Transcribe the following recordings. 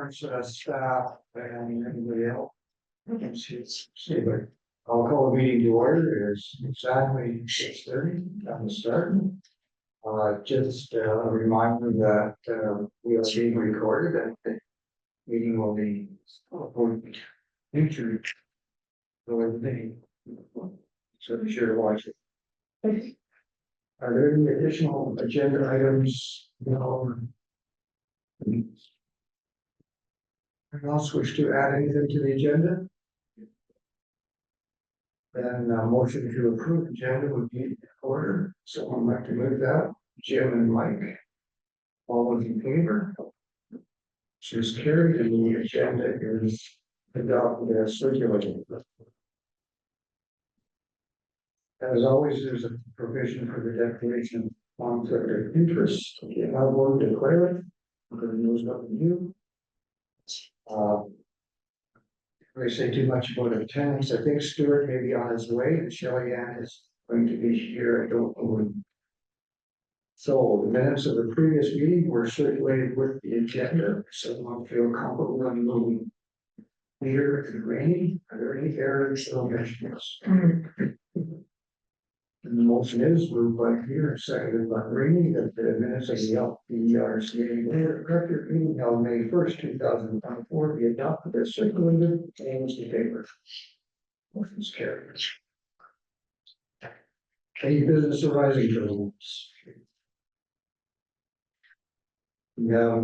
concerns, staff and anybody else. But I'll call the meeting to order. It's exactly 6:30 on the start. Just a reminder that we are being recorded and the meeting will be YouTube. So be sure to watch it. Are there any additional agenda items? No. Anyone else wish to add anything to the agenda? Then a motion to approve agenda would be in order. Someone like to move that? Jim and Mike. All those in favor? So it's carried and the agenda is adopted as circulated. As always, there's a provision for the declaration of conflict of interest. If I want to declare it, because it knows nothing new. If I say too much about attendance, I think Stuart may be on his way and Shelley Ann is going to be here. I don't know when. So the minutes of the previous meeting were circulated with the agenda. Someone feel comfortable in moving Peter and Rainey. Are there any errors or omissions? And the motion is moved by Peter, seconded by Rainey, that the minutes of the LPRCA record meeting held May 1st, 2024 be adopted as circulated and the paper. Motion is carried. Any business arising from this? We have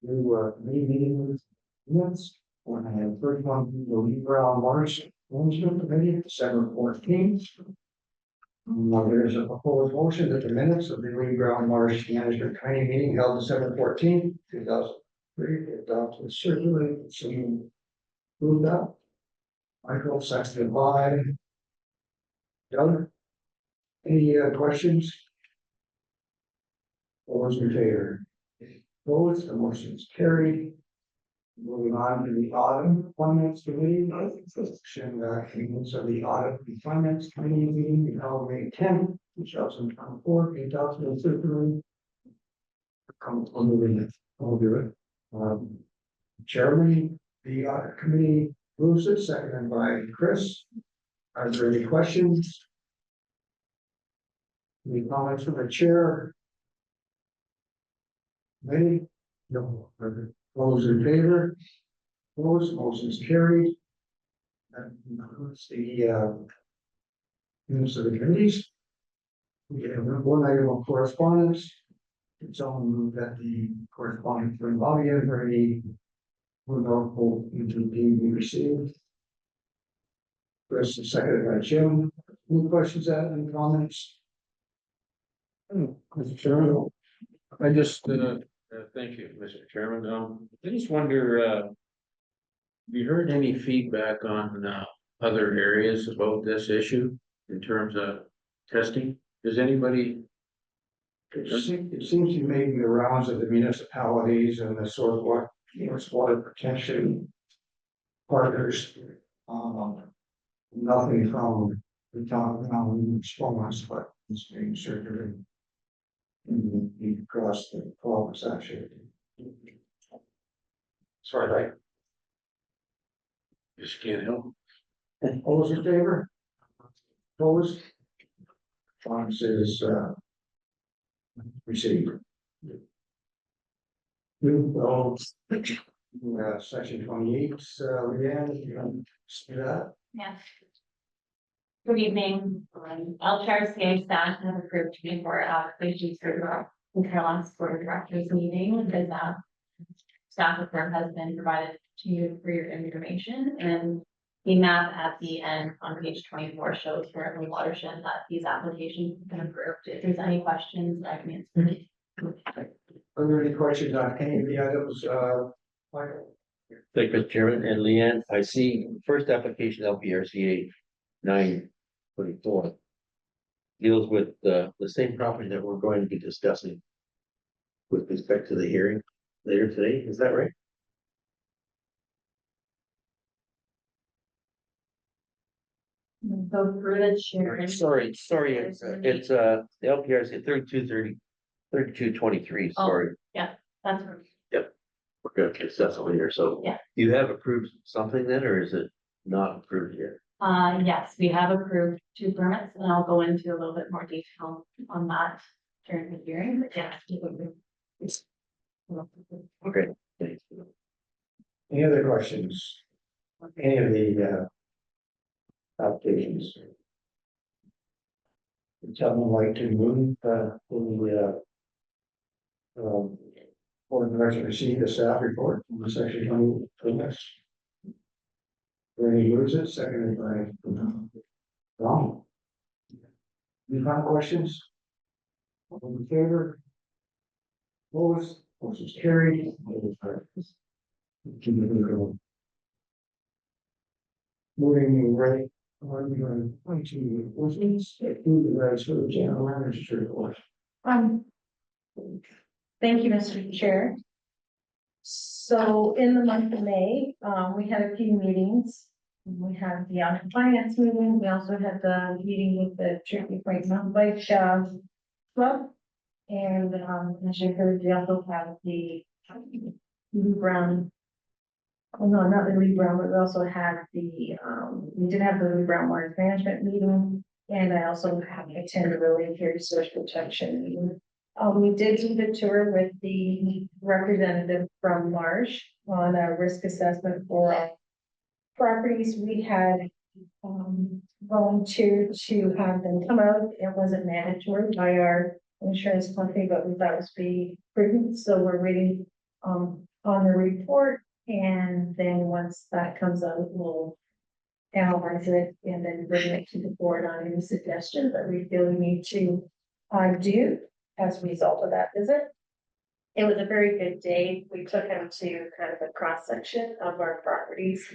new meeting minutes. When I have first one, the Lee Brown Marsh Management Committee, December 14th. There's a proposed motion that the minutes of the Lee Brown Marsh Management Committee meeting held December 14th, 2003, be adopted and circulated. So you move that. Michael, seconded by Doug. Any questions? All those in favor? Opposed, the motion is carried. Moving on to the Audit Finance Committee, meetings of the Audit and Finance Committee meeting held May 10th, 2024, be adopted and circulated. I'll do it. Chairman, the Audit Committee moves it, seconded by Chris. Are there any questions? Any comments from the chair? Ready? No. All those in favor? Opposed, motion is carried. That concludes the minutes of the committees. We have one item of correspondence. It's on that the correspondence from Bobby for any wonderful UTP we received. First and seconded by Jim. Any questions, any comments? Mr. Chairman. I just thank you, Mr. Chairman. I just wonder, have you heard any feedback on other areas about this issue in terms of testing? Does anybody? It seems to be making the rounds of the municipalities and the sort of what water protection partners. Nothing from the town response, but it's being circulated. Across the province, actually. Sorry, I Just can't help. all those in favor? Opposed? Funds is received. Section 28, Leanne, you want to see that? Yeah. Good evening. LPRCA staff have approved 24 applications for the Carolina Board of Directors meeting. The staff report has been provided to you for your information, and the map at the end on page 24 shows where in the watershed that these applications have been approved. If there's any questions, I can answer. Are there any questions on any of the items, Michael? Thank you, Mr. Chairman. And Leanne, I see first application LPRCA 924 deals with the same property that we're going to be discussing with respect to the hearing later today. Is that right? Go through the sharing. Sorry. It's the LPRCA 3223. Oh. Sorry. That's right. Yep. we're gonna discuss it later, so. Yeah. You have approved something then, or is it not approved yet? Yes, we have approved 2 permits and I'll go into a little bit more detail on that during the hearing, but yes. Okay. Thanks. Any other questions? Any of the applications? Would someone like to move board of directors receive the staff report from the section 20 permits? Randy moves it, seconded by Ron. Any final questions? All in favor? Opposed? Motion is carried. Moving right on to ordinance, approve the rights for the general manager's report. Thank you, Mr. Chair. So in the month of May, we had a few meetings. We had the audit finance meeting. We also had the meeting with the Turkey Point Mountain Bike Club. And as you heard, we also have the Lee Brown. Oh, no, not the Lee Brown, but we also had the, we did have the Lee Brown Water Management meeting. And I also have attended the Lake Erie Source Protection meeting. We did do the tour with the representative from Marsh on a risk assessment for our properties. We had volunteered to have them come out. It wasn't mandatory by our insurance company, but we thought it was be prudent. So we're waiting on the report. And then once that comes out, we'll analyze it and then bring it to the board on any suggestions that we feel we need to do as a result of that visit. It was a very good day. We took him to kind of a cross section of our properties.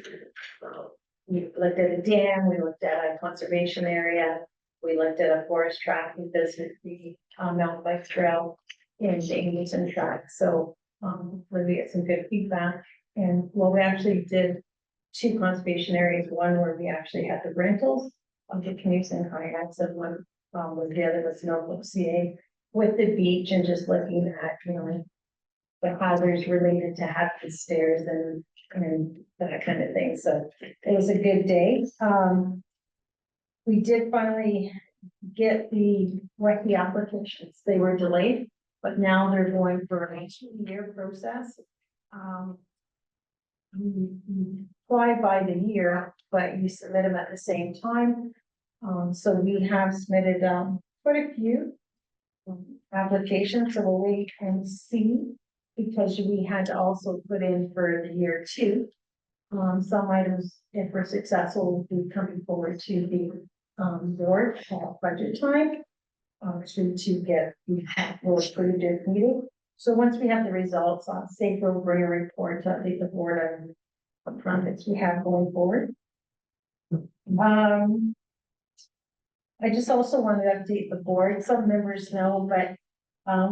We looked at a dam, we looked at a conservation area, we looked at a forest track, we visited the mountain bike trail in the Ingleton track. So we get some good feedback. And well, we actually did 2 conservation areas, one where we actually had the rentals of the canoes and kayaks, and one was the other was LPRCA with the beach and just looking at, you know, the hazards related to having stairs and that kind of thing. So it was a good day. We did finally get the applications. They were delayed, but now they're going for a 2-year process. You apply by the year, but you submit them at the same time. So we have submitted quite a few applications, so we'll wait and see, because we had to also put in for the year 2. Some items, if we're successful, will be coming forward to the board at budget time to get we'll approved at meeting. So once we have the results, Safer will bring a report to update the board on projects we have going forward. I just also wanted to update the board. Some members know, but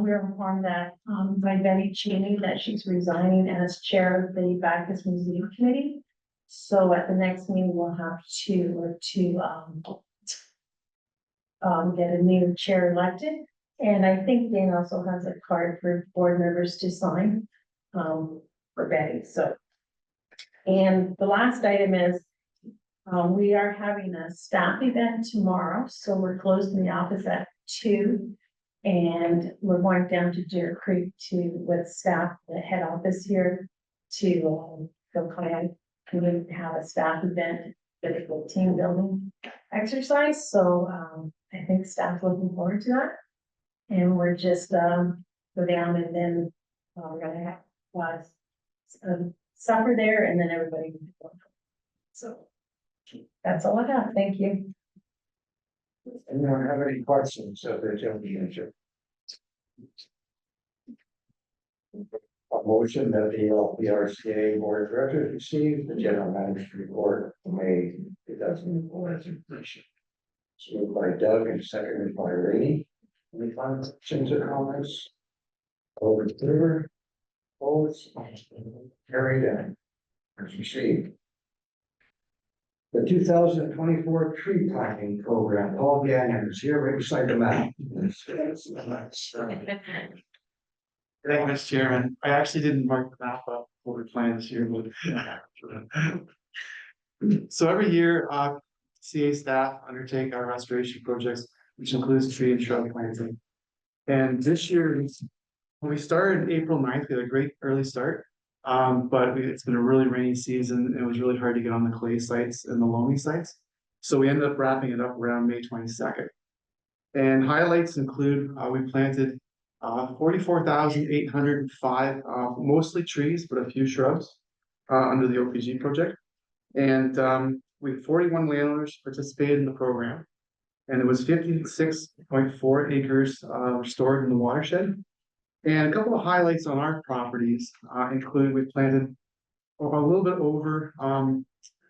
we were informed that by Betty Cheney that she's resigning as chair of the Bacchus Museum Committee. So at the next meeting, we'll have to get a new chair elected. And I think Dane also has a card for board members to sign for Betty. So, and the last item is we are having a staff event tomorrow. So we're closing the office at 2, and we're going down to Deer Creek with staff, the head office here, to go kind of have a staff event, physical team building exercise. So I think staff's looking forward to that. And we're just go down, and then we're gonna have supper there, and then everybody. So that's all I have. Thank you. Anyone have any questions of the general manager? A motion that the LPRCA board of directors receive the general manager's report for May 2004 as information. So moved by Doug and seconded by Rainey. Any final questions or comments? Over in favor? Opposed? Carried and as received. The 2024 tree planting program, Paul Gagnon is here right beside the map. Thank you, Mr. Chairman. I actually didn't mark the map up what we planned this year, but. So every year, CA staff undertake our restoration projects, which includes tree and shrub planting. And this year, when we started April 9th, we had a great early start. But it's been a really rainy season. It was really hard to get on the clay sites and the loamy sites. So we ended up wrapping it up around May 22nd. And highlights include, we planted 44,805, mostly trees, but a few shrubs under the OPG project. And we had 41 landowners participated in the program. And it was 56.4 acres restored in the watershed. And a couple of highlights on our properties include we planted a little bit over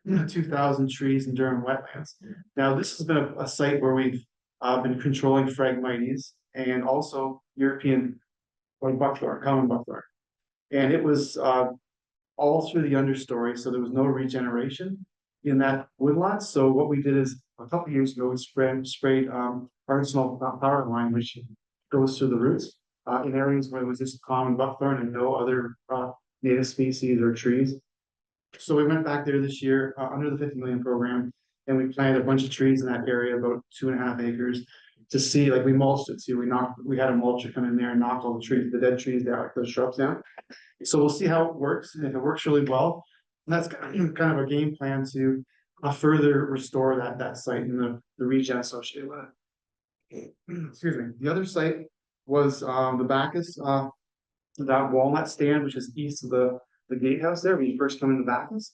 2,000 trees in Durham wetlands. Now, this has been a site where we've been controlling Phragmites and also European buckthorn, common buckthorn. And it was all through the understory, so there was no regeneration in that woodlot. So what we did is a couple of years ago, we sprayed Arsenal power line, which goes through the roots in areas where it was just common buckthorn and no other native species or trees. So we went back there this year under the 50 million program, and we planted a bunch of trees in that area, about 2.5 acres, to see, like, we mulched it too. We had a mulcher come in there and knock all the trees, the dead trees down, like those shrubs down. So we'll see how it works, and if it works really well, that's kind of a game plan to further restore that site and the regen associated with it. Excuse me. The other site was the Bacchus, that walnut stand, which is east of the gatehouse there when you first come into Bacchus.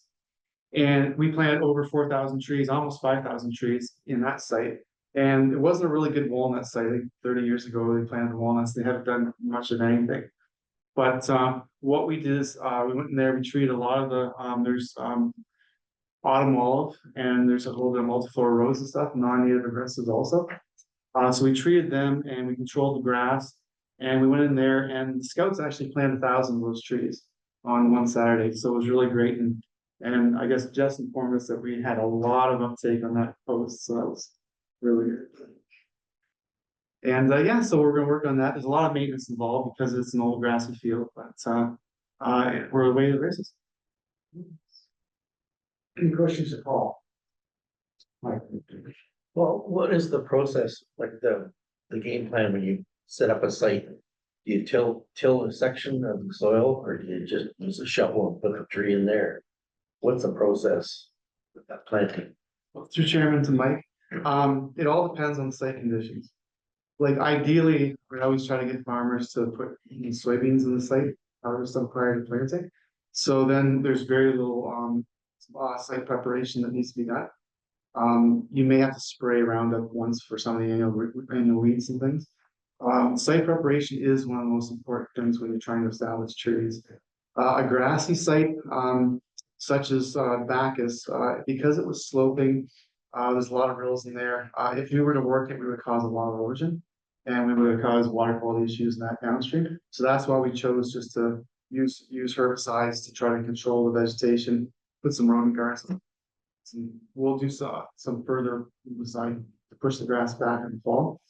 And we planted over 4,000 trees, almost 5,000 trees in that site. And it wasn't a really good walnut site. Like 30 years ago, they planted the walnuts. They haven't done much of anything. But what we did is we went in there, we treated a lot of the, there's autumn olive, and there's a little bit of multiflora rose and stuff, non-native aggressives also. So we treated them and we controlled the grass, and we went in there, and the scouts actually planted 1,000 of those trees on one Saturday. So it was really great. And I guess Jess informed us that we had a lot of uptake on that post. So that was really good. And yeah, so we're going to work on that. There's a lot of maintenance involved because it's an old grassy field, but we're away to the races. Any questions at all? Mike? Well, what is the process, like the game plan when you set up a site? Do you till a section of the soil, or do you just use a shovel and put a tree in there? What's the process with that planting? Well, through Chairman to Mike, it all depends on site conditions. Like ideally, we always try to get farmers to put soybeans in the site, harvest them prior to planting. So then there's very little site preparation that needs to be done. You may have to spray Roundup once for some of the annual weeds and things. Site preparation is one of the most important things when you're trying to establish trees. A grassy site, such as Bacchus, because it was sloping, there's a lot of rills in there. If we were to work it, we would cause a lot of erosion, and we would cause water quality issues in that downstream. So that's why we chose just to use herbicides to try to control the vegetation, put some rodent guards. We'll do some further herbicide to push the grass back in the fall.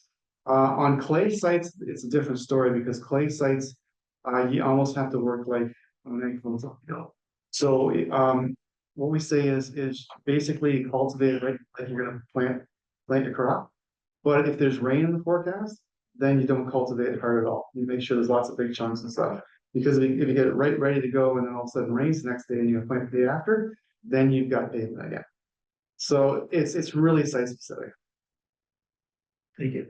On clay sites, it's a different story because clay sites, you almost have to work like on an ankle uphill. So what we say is basically cultivate it like you're going to plant your crop. But if there's rain in the forecast, then you don't cultivate it hard at all. You make sure there's lots of big chunks and stuff. Because if you get it ready to go, and then all of a sudden rains the next day and you plant the day after, then you've got pavement again. So it's really site specific. Thank you.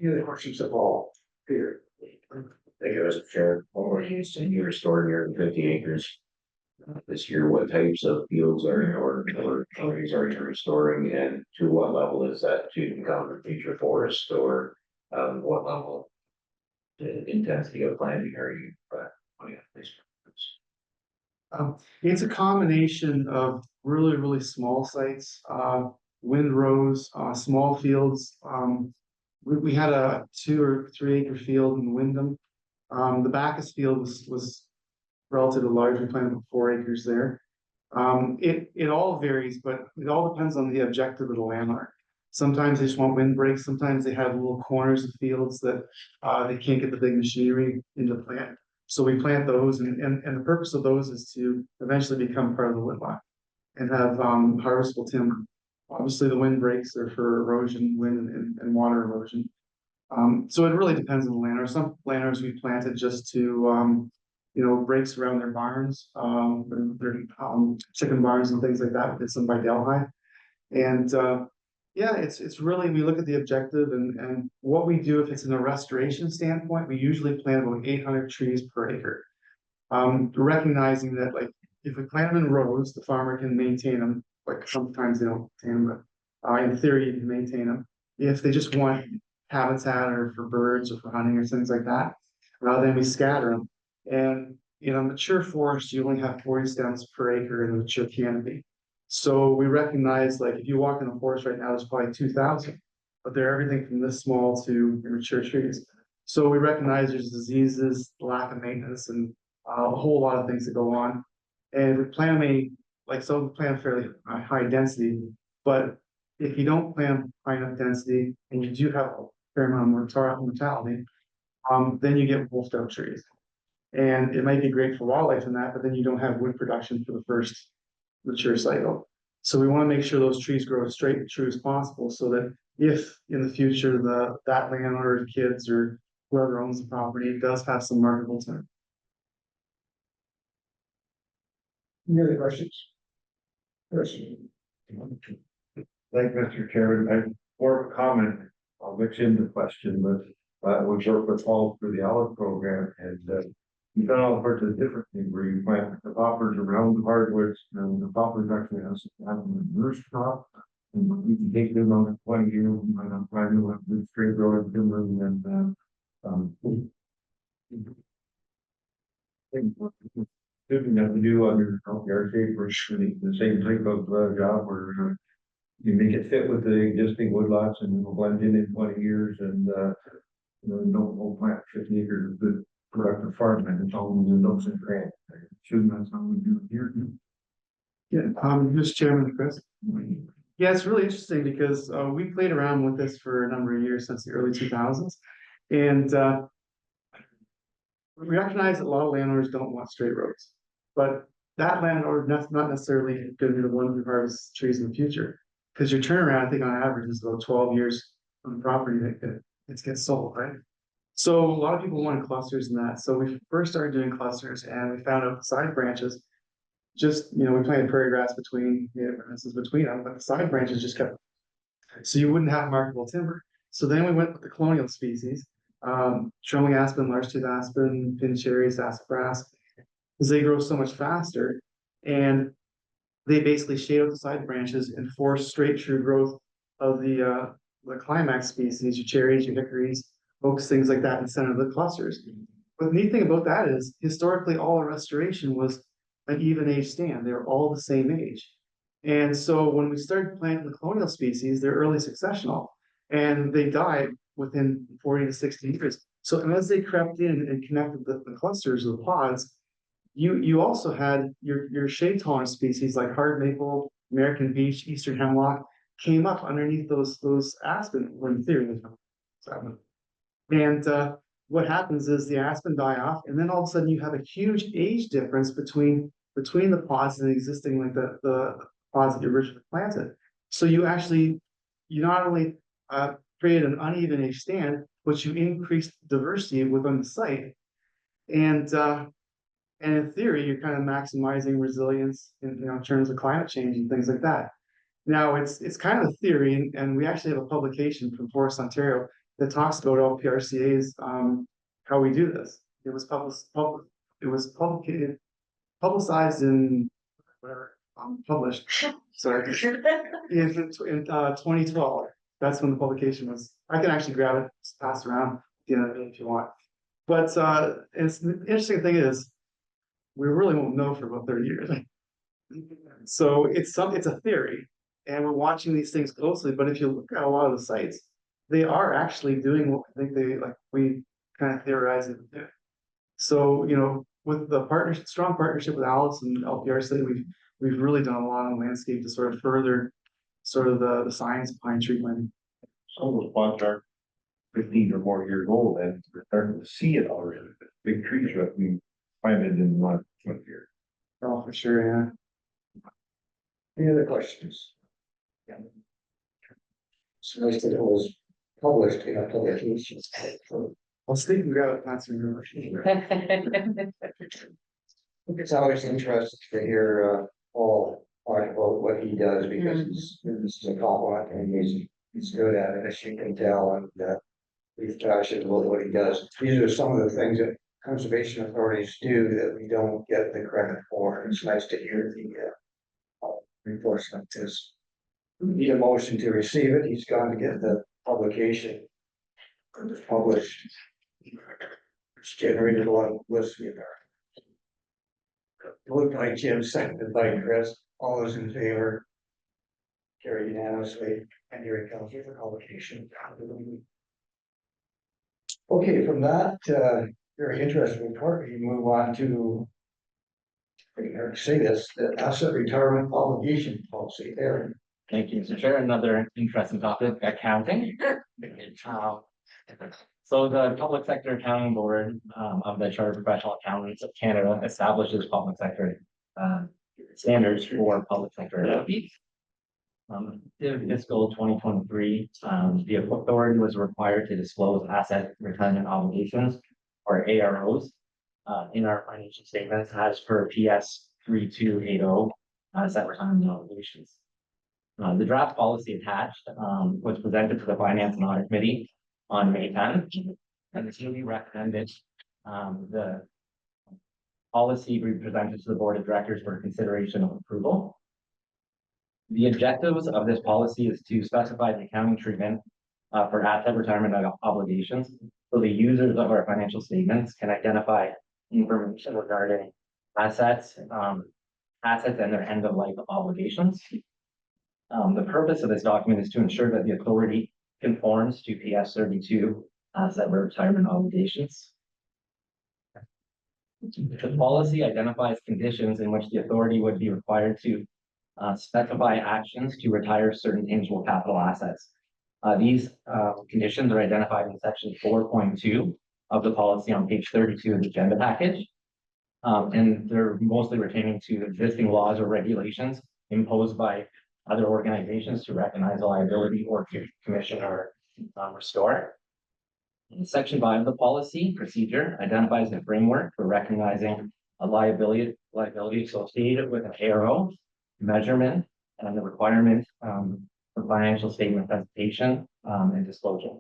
Any other questions at all? Peter? Thank you, Mr. Chair. Well, you restored near 50 acres. This year, what types of fields or counties are you restoring, and to what level is that to become a future forest, or what level the intensity of planting are you? It's a combination of really small sites, windrows, small fields. We had a 2 or 3 acre field in Wyndham. The Bacchus field was relatively large. We planted 4 acres there. It all varies, but it all depends on the objective of the landlord. Sometimes they just want windbreaks. Sometimes they have little corners of fields that they can't get the big machinery into the plant. So we plant those and the purpose of those is to eventually become part of the woodlot and have harvestable timber. Obviously, the windbreaks are for erosion, wind and water erosion. So it really depends on the landowner. Some landowners we planted just to, you know, breaks around their barns, their chicken barns and things like that. We did some by Delhi. And yeah, it's really, we look at the objective and what we do if it's in a restoration standpoint, we usually plant about 800 trees per acre. Recognizing that like if we plant them in rows, the farmer can maintain them. Like sometimes they don't maintain them, but in theory you can maintain them. If they just want habitat or for birds or for hunting or things like that, then we scatter them. And in a mature forest, you only have 40 stems per acre in a mature canopy. So we recognize like if you walk in the forest right now, there's probably 2,000, but they're everything from this small to mature trees. So we recognize there's diseases, lack of maintenance, and a whole lot of things that go on. And we plant so we plant fairly high density, but if you don't plant high enough density and you do have a fair amount of mortality, then you get wolfed out trees. And it might be great for wildlife in that, but then you don't have wood production for the first mature cycle. So we want to make sure those trees grow as straight and true as possible so that if in the future that landowner, kids, or whoever owns the property does have some marketable timber. Any other questions? Chris? Thank you, Mr. Chairman. I more of a comment. I'll mix in the question, but we work with all through the olive program, and we've done all sorts of different things where you plant the poppers around the hardwoods, and the poppers actually have them in roost crop. And you can take them on a 20-year, and I'm planting with good straight growing timber, and then something that we do under LPRCA for the same type of job where you make it fit with the existing woodlots and it'll blend in 20 years and you know, don't plant 50 acres of good productive farmland. It's all in the nooks and crannies. Shouldn't that something we do here? Yeah, Mr. Chairman, Chris. Yeah, it's really interesting because we played around with this for a number of years since the early 2000s. And we recognize that a lot of landowners don't want straight roads, but that landowner not necessarily going to be the one who harvests trees in the future. Because your turnaround, I think on average is about 12 years on the property that it gets sold, right? So a lot of people wanted clusters in that. So we first started doing clusters and we found out side branches, just, you know, we planted prairie grass between them, but the side branches just kept, so you wouldn't have marketable timber. So then we went with the colonial species, trailing aspen, large tooth aspen, pin cherry, sassafras, because they grow so much faster. And they basically shade out the side branches and force straight true growth of the climax species, your cherries, your hickories, oaks, things like that in the center of the clusters. But the neat thing about that is historically all restoration was an even age stand. They were all the same age. And so when we started planting the colonial species, they're early successional and they died within 40 to 60 years. So as they crept in and connected the clusters of the pods, you also had your shade tolerant species like hard maple, American beech, eastern hemlock came up underneath those aspen when theory. And what happens is the aspen die off, and then all of a sudden you have a huge age difference between the pods and the existing like the pods that you originally planted. So you not only create an uneven age stand, but you increase diversity within the site. And in theory, you're kind of maximizing resilience in terms of climate change and things like that. Now it's kind of a theory, and we actually have a publication from Forest Ontario that talks about LPRCA's how we do this. It was publicized in whatever published. Sorry, in 2012. That's when the publication was. I can actually grab it, pass it around if you want. But it's the interesting thing is, we really won't know for about 30 years. So it's a theory, and we're watching these things closely. But if you look at a lot of the sites, they are actually doing what I think we kind of theorize it would do. So with the strong partnership with Alice and LPRC, we've really done a lot on landscape to sort of further the science behind tree planting. Some of those pods are 15 or more years old, and we're starting to see it already. Big trees that we planted in the last 20 years. Oh, for sure, yeah. Any other questions? Yeah. It's nice that it was published in a publication. I'll sleep and grab a pencil. It's always interesting to hear Paul talk about what he does because it's a compliment and he's good at it, as you can tell, and he's passionate about what he does. These are some of the things that conservation authorities do that we don't get the credit for. It's nice to hear the reports like this. Need a motion to receive it. He's gone to get the publication published. It's generated a lot of publicity there. Moved by Jim, seconded by Chris. All those in favor? Carried unanimously. And here it comes with the publication. Okay, from that very interesting report, we move on to, I can say this, the asset retirement obligation policy. Aaron. Thank you, Mr. Chair. Another interesting topic, accounting. So the Public Sector Accounting Board of the Chartered Professional Accountants of Canada establishes public sector standards for public sector entities. In fiscal 2023, the authority was required to disclose asset retirement obligations, or AROs, in our financial statements as per PS 3280, asset retirement obligations. The draft policy attached was presented to the Finance and Audit Committee on May 10th, and the committee recommended the policy be presented to the Board of Directors for consideration of approval. The objectives of this policy is to specify the accounting treatment for asset retirement obligations, so the users of our financial statements can identify information regarding assets and their end-of-life obligations. The purpose of this document is to ensure that the authority conforms to PS 32 asset retirement obligations. The policy identifies conditions in which the authority would be required to specify actions to retire certain tangible capital assets. These conditions are identified in section 4.2 of the policy on page 32 of the agenda package. And they're mostly pertaining to existing laws or regulations imposed by other organizations to recognize a liability or to commission or restore. In section 5 of the policy procedure identifies the framework for recognizing a liability associated with an ARO, measurement, and the requirement for financial statement presentation and disclosure.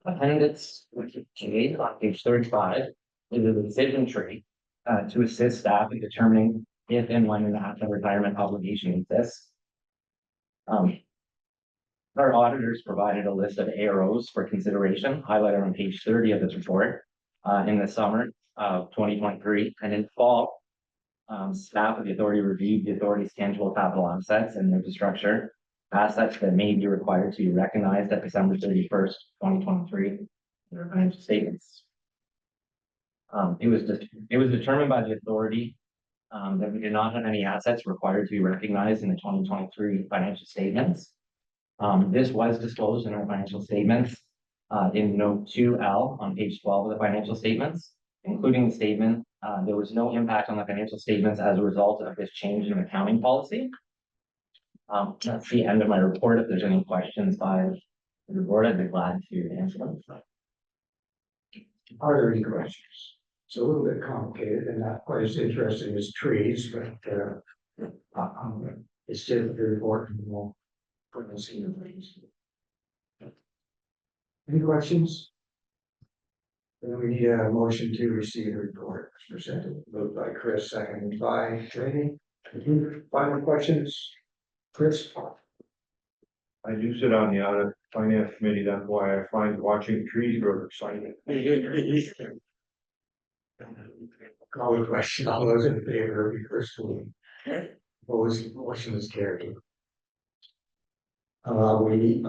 Appendix J on page 35 is a decision tree to assist staff in determining if and when an asset retirement obligation exists. Our auditors provided a list of AROs for consideration, highlighted on page 30 of this report, in the summer of 2023, and in fall, staff of the authority reviewed the authority's tangible capital assets and infrastructure assets that may be required to be recognized at December 31st, 2023, in their financial statements. It was determined by the authority that we did not have any assets required to be recognized in the 2023 financial statements. This was disclosed in our financial statements in note 2L on page 12 of the financial statements, including the statement, there was no impact on the financial statements as a result of this change in accounting policy. That's the end of my report. If there's any questions by the board, I'd be glad to answer them. Are there any questions? It's a little bit complicated and not quite as interesting as trees, but it's still very important. We'll put this in place. Any questions? Then we need a motion to receive the report as presented. Moved by Chris, seconded by Jamie. Final questions? Chris? I do sit on the audit finance committee, that's why I find watching trees grow exciting. Call the question. All those in favor of the first one. Opposed, motion is carried. When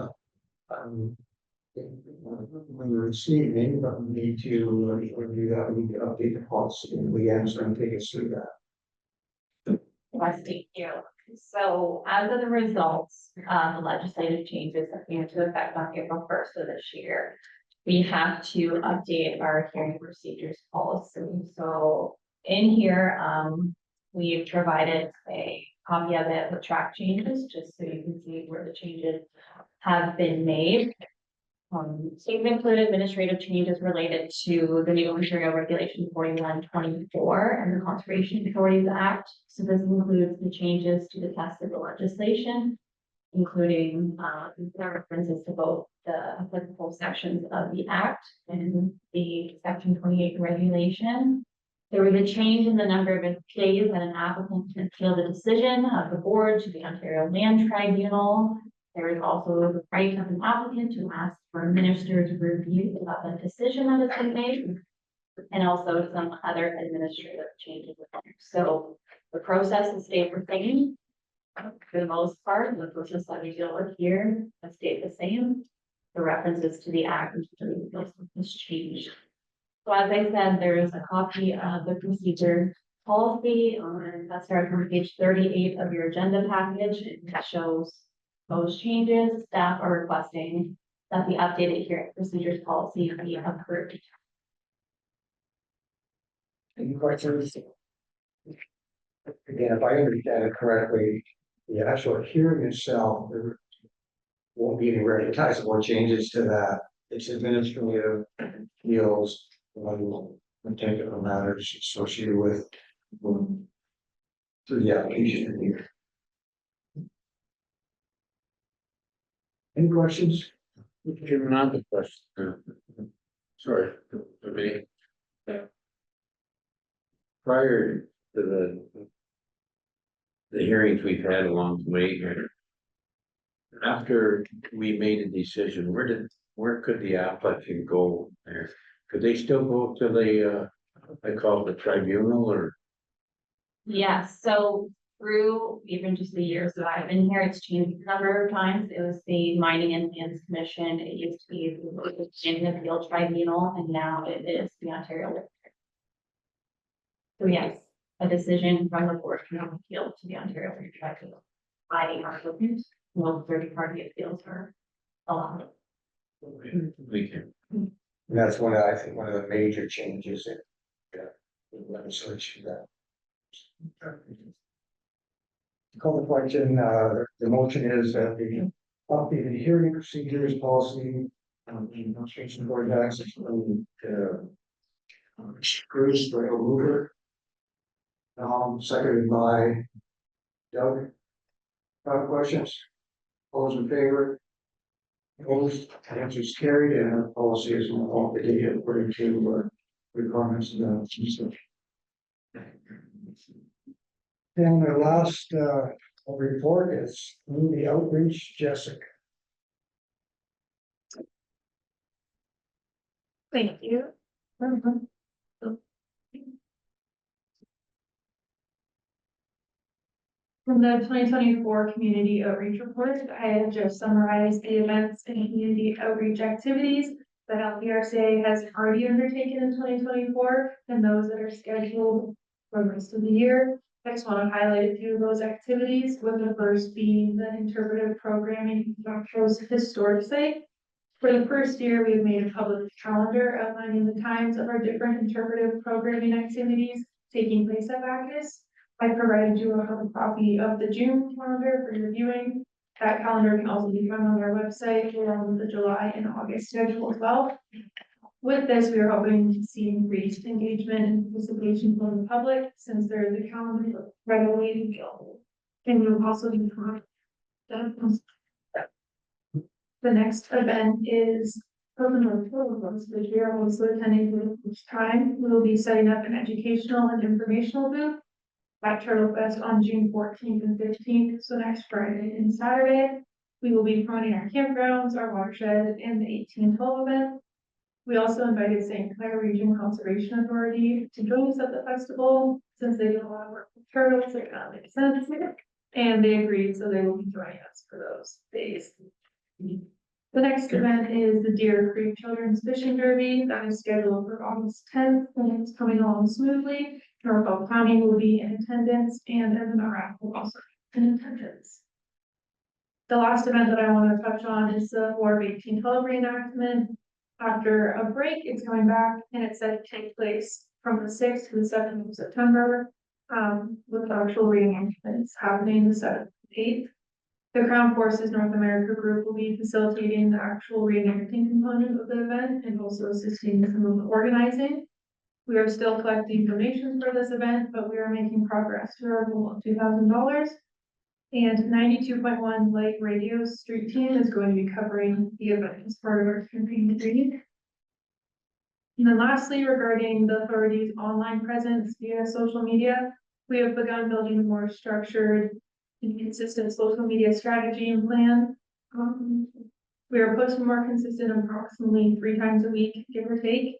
you're receiving, but we need to review that, we need to update the policy, and Leanne's going to take us through that. Yes, thank you. So as of the results, the legislative changes that came into effect on April 1st of this year, we have to update our hearing procedures policy. So in here, we've provided a copy of it with track changes, just so you can see where the changes have been made. So we've included administrative changes related to the new Ontario Regulation 4124 and the Conservation Authorities Act. So this includes the changes to the text of the legislation, including the references to both the applicable sections of the Act and the Section 28 regulation. There was a change in the number of days that an applicant can appeal the decision of the board to the Ontario Land Tribunal. There is also the right of an applicant to ask for a minister's review of a decision that has been made, and also some other administrative changes. So the process has stayed the same. For the most part, the process that we deal with here has stayed the same. The references to the act has changed. So as I said, there is a copy of the procedure policy that starts on page 38 of your agenda package. It shows those changes. Staff are requesting that the updated hearing procedures policy be approved. Any questions? Again, if I understand it correctly, the actual hearing itself, there won't be any recognizable changes to that. It's administrative appeals, and technical matters associated with through the application here. Any questions? Given on the question. Sorry, to me. Prior to the hearings we've had along the way here. After we made a decision, where could the applicant go there? Could they still go to the, I call it the tribunal or? Yes, so through even just the years that I've been here, it's changed a number of times. It was the Mining and Lands Commission. It used to be the Standing Appeal Tribunal, and now it is the Ontario. So yes, a decision from the board can appeal to the Ontario Tribunal. By our applicants, no third-party appeals are allowed. We can. And that's one of, I think, one of the major changes in the legislation that. Call the question, the motion is that the updated hearing procedures policy, the administration board access to Bruce for Hoover. Seconded by Doug. Questions? All those in favor? Opposed, answer is carried, and the policy is updated according to requirements of the. And the last report is community outreach, Jessica. Thank you. From the 2024 Community Outreach Report, I have just summarized the events and community outreach activities that LPRCA has already undertaken in 2024 and those that are scheduled for the rest of the year. I just want to highlight a few of those activities, with the first being the interpretive programming of Actro's historic site. For the first year, we've made a public calendar outlining the times of our different interpretive programming activities taking place at Bacchus. I provided you a copy of the June calendar for your viewing. That calendar can also be found on our website, along with the July and August schedule as well. With this, we are hoping to see increased engagement and participation from the public, since there is a calendar readily available. And we will also be the next event is Open Programs, which we are also attending for the first time. We will be setting up an educational and informational booth at Turtle Fest on June 14th and 15th, so next Friday and Saturday. We will be promoting our campgrounds, our watershed, and the 1812 event. We also invited St. Clair Region Conservation Authority to join us at the festival, since they do a lot of work with turtles, it kind of makes sense. And they agreed, so they will be joining us for those days. The next event is the Deer Creek Children's Fishing Derby that is scheduled for August 10th, and it's coming along smoothly. Norfolk County will be in attendance, and MNRF will also be in attendance. The last event that I want to touch on is the War of 1812 reenactment. After a break, it's coming back and it's set to take place from the sixth to the seventh of September. With actual reenactments happening the seventh, eighth. The Crown Forces North America Group will be facilitating the actual reenacting component of the event and also assisting with some of the organizing. We are still collecting donations for this event, but we are making progress to our goal of $2,000. And 92.1 Light Radio Street Team is going to be covering the event as part of our campaign green. And then lastly, regarding the authority's online presence via social media, we have begun building a more structured and consistent social media strategy and plan. We are posting more consistent approximately 3 times a week, give or take.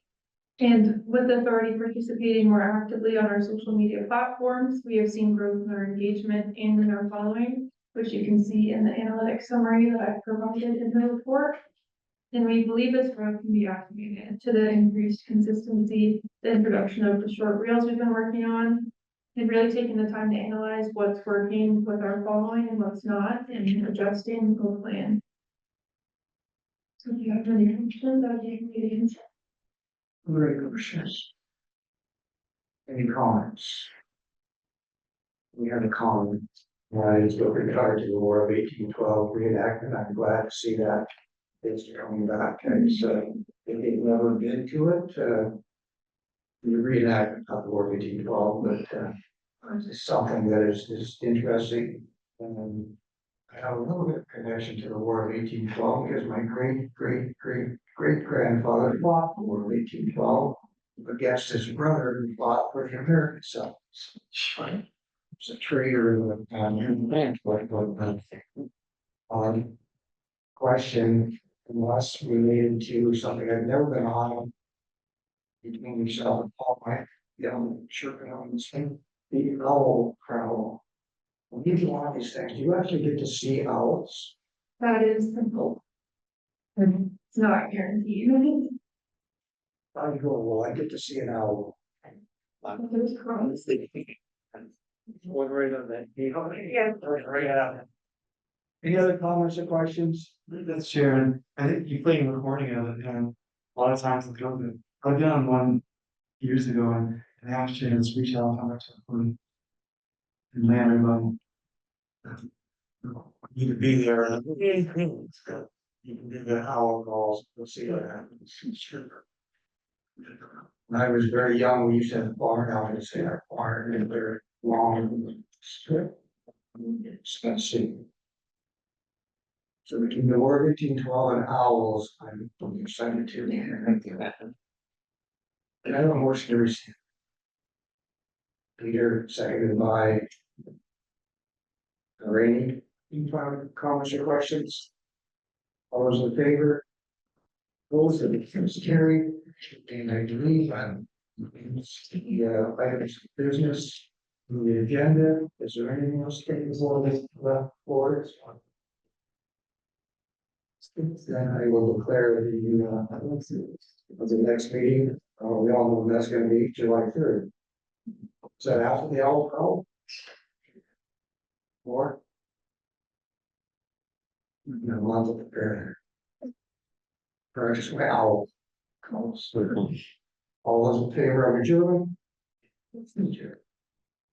And with the authority participating more actively on our social media platforms, we have seen growth in our engagement and in our following, which you can see in the analytics summary that I've provided in the report. And we believe this growth can be attributed to the increased consistency, the introduction of the short reels we've been working on, and really taking the time to analyze what's working with our following and what's not, and adjusting the plan. So if you have any questions, I'll take meetings. Very good questions. Any comments? We had a comment. It's with regard to the War of 1812 reenactment. I'm glad to see that it's coming back. It's if you've never been to it, the reenactment of the War of 1812, but it's something that is interesting. And I have a little bit of connection to the War of 1812 because my great grandfather fought the War of 1812 against his brother who fought for the American side. It's a traitor in the question unless related to something I've never been on between yourself and Paul, my young chirping on this thing, the owl crowl. When you do all these things, you actually get to see owls. That is simple. It's not guaranteed. I go, well, I get to see an owl. There's crows. One right on that. Yeah. Right out. Any other comments or questions? That's Sharon. I think you played a recording of it, and a lot of times with COVID, I've been on one years ago, and they asked you to reach out how much and land everyone. You to be there. You can do the owl calls. We'll see what happens. Sure. When I was very young, we used to have a barn out in our barn, and they're long. Expensive. So between the War of 1812 and owls, I'm excited to hear that. And I don't know more stories. Peter, seconded by Rainey. Any final comments or questions? All those in favor? Those that it's carried, and I believe the items of business, the agenda, is there anything else taken for this left for us? Then I will declare the next meeting, we all know when that's gonna be July 3rd. Is that after the owl call? Or? No, month of prepare. Practice my owl calls. All those in favor of adjournment?